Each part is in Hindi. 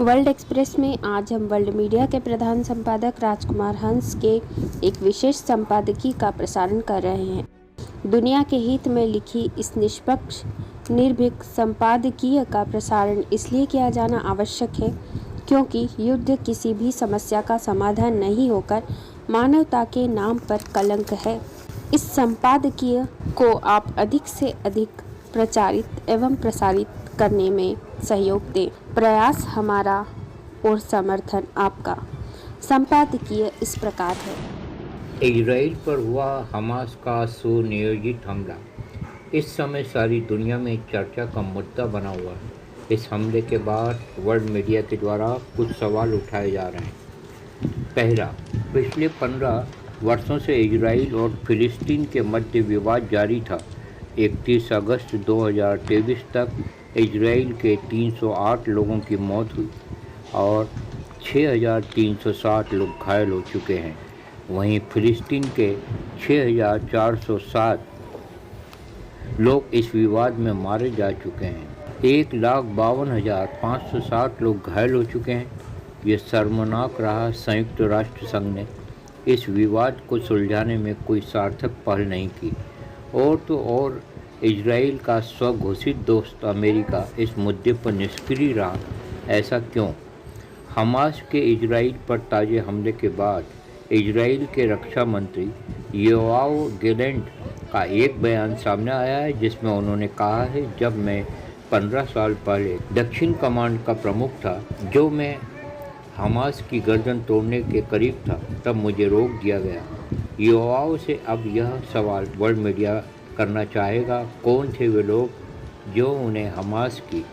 वर्ल्ड एक्सप्रेस में आज हम वर्ल्ड मीडिया के प्रधान संपादक राजकुमार हंस के एक विशेष संपादकीय का प्रसारण कर रहे हैं। दुनिया के हित में लिखी इस निष्पक्ष निर्भीक संपादकीय का प्रसारण इसलिए किया जाना आवश्यक है क्योंकि युद्ध किसी भी समस्या का समाधान नहीं होकर मानवता के नाम पर कलंक है। इस संपादकीय को आप अधिक से अधिक प्रचारित एवं प्रसारित करने में सहयोग दें। प्रयास हमारा और समर्थन आपका। संपादकीय इस प्रकार है। इजराइल पर हुआ हमास का सुनियोजित हमला इस समय सारी दुनिया में चर्चा का मुद्दा बना हुआ है। इस हमले के बाद वर्ल्ड मीडिया के द्वारा कुछ सवाल उठाए जा रहे हैं। पहला, पिछले 15 वर्षों से इजराइल और फिलिस्तीन के मध्य विवाद जारी था। 31 अगस्त 2023 तक इजराइल के 308 लोगों की मौत हुई और 6,360 लोग घायल हो चुके हैं। वहीं फिलिस्तीन के 6,407 लोग इस विवाद में मारे जा चुके हैं। 1,52,560 लोग घायल हो चुके हैं। ये शर्मनाक रहा। संयुक्त राष्ट्र संघ ने इस विवाद को सुलझाने में कोई सार्थक पहल नहीं की। और तो और इजराइल का स्वघोषित दोस्त अमेरिका इस मुद्दे पर निष्क्रिय रहा। ऐसा क्यों? हमास के इजराइल पर ताज़े हमले के बाद इजराइल के रक्षा मंत्री योआव गैलेंट का एक बयान सामने आया है जिसमें उन्होंने कहा है, जब मैं 15 साल पहले दक्षिण कमांड का प्रमुख था, जो मैं हमास की गर्दन तोड़ने के करीब था, तब मुझे रोक दिया गया। योआव से अब यह सवाल वर्ल्ड मीडिया करना चाहेगा, कौन थे वे लोग जो उन्हें हमास की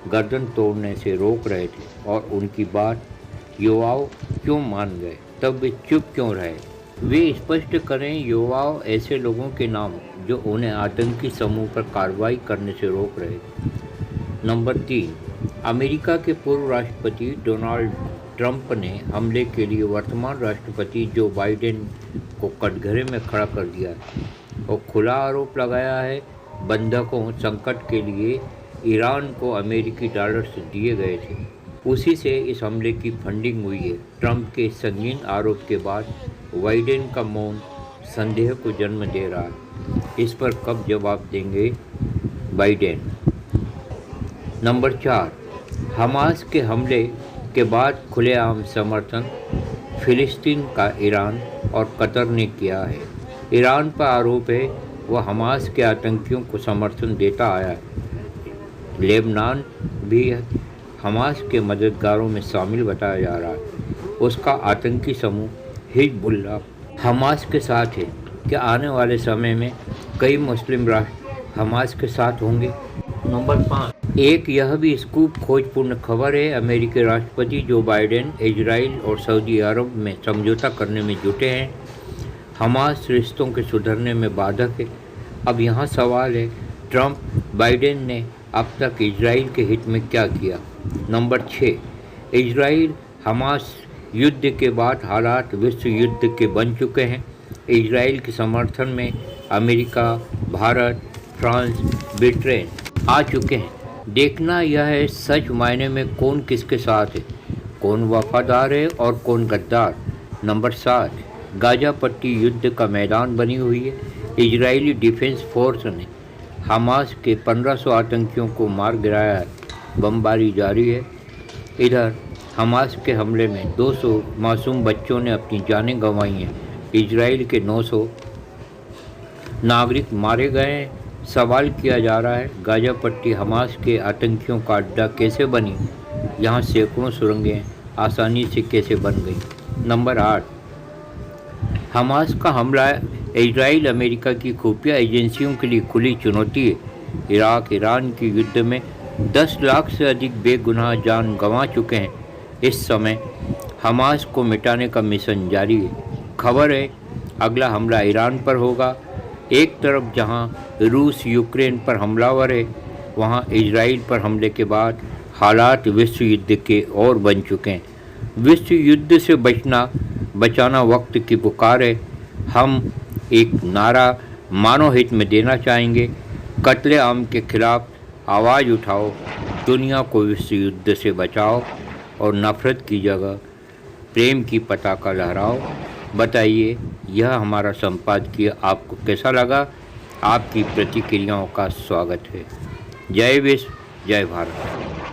गर्दन तोड़ने से रोक रहे थे और उनकी बात योआव क्यों मान गए? तब वे चुप क्यों रहे? वे स्पष्ट करें योआव ऐसे लोगों के नाम जो उन्हें आतंकी समूह पर कार्रवाई करने से रोक रहे। नंबर 3, अमेरिका के पूर्व राष्ट्रपति डोनाल्ड ट्रंप ने हमले के लिए वर्तमान राष्ट्रपति जो बाइडेन को कटघरे में खड़ा कर दिया है और खुला आरोप लगाया है बंधकों संकट के लिए ईरान को अमेरिकी डॉलर्स दिए गए थे। उसी से इस हमले की फंडिंग हुई है। ट्रंप के संगीन आरोप के बाद बाइडेन का मौन संदेह को जन्म दे रहा है। इस पर कब जवाब देंगे बाइडेन? नंबर 4, हमास के हमले के बाद खुलेआम समर्थन फिलिस्तीन का ईरान और कतर ने किया है। ईरान पर आरोप है वह हमास के आतंकियों को समर्थन देता आया है। लेबनान भी हमास के मददगारों में शामिल बताया जा रहा है। उसका आतंकी समूह हिजबुल्लाह हमास के साथ है। क्या आने वाले समय में कई मुस्लिम राष्ट्र हमास के साथ होंगे? नंबर 5, एक यह भी स्कूप खोजपूर्ण खबर है। अमेरिकी राष्ट्रपति जो बाइडेन इजराइल और सऊदी अरब में समझौता करने में जुटे हैं। हमास रिश्तों के सुधरने में बाधक है। अब यहाँ सवाल है, ट्रंप बाइडेन ने अब तक इजराइल के हित में क्या किया? नंबर 6, इजराइल हमास युद्ध के बाद हालात विश्व युद्ध के बन चुके हैं। इजराइल के समर्थन में अमेरिका, भारत, फ्रांस, ब्रिटेन आ चुके हैं। देखना यह है सच मायने में कौन किसके साथ है, कौन वफादार है और कौन गद्दार। नंबर 7, गाजा पट्टी युद्ध का मैदान बनी हुई है। इजरायली डिफेंस फोर्स ने हमास के 1500 आतंकियों को मार गिराया है। बमबारी जारी है। इधर हमास के हमले में 200 मासूम बच्चों ने अपनी जानें गंवाई हैं। इजराइल के 900 नागरिक मारे गए हैं। सवाल किया जा रहा है, गाजा पट्टी हमास के आतंकियों का अड्डा कैसे बनी? यहाँ सैकड़ों सुरंगें आसानी से कैसे बन गई? नंबर 8, हमास का हमला इजराइल अमेरिका की खुफिया एजेंसियों के लिए खुली चुनौती है। इराक ईरान के युद्ध में 10 लाख से अधिक बेगुनाह जान गंवा चुके हैं। इस समय हमास को मिटाने का मिशन जारी है। खबर है अगला हमला ईरान पर होगा। एक तरफ जहां रूस यूक्रेन पर हमलावर है, वहां इजराइल पर हमले के बाद हालात विश्व युद्ध के और बन चुके हैं। विश्व युद्ध से बचाना वक्त की पुकार है। हम एक नारा मानव हित में देना चाहेंगे, कत्ले आम के खिलाफ आवाज़ उठाओ, दुनिया को विश्व युद्ध से बचाओ। और नफरत की जगह प्रेम की पताका लहराओ। बताइए यह हमारा संपादकीय आपको कैसा लगा? आपकी प्रतिक्रियाओं का स्वागत है। जय विश्व, जय भारत।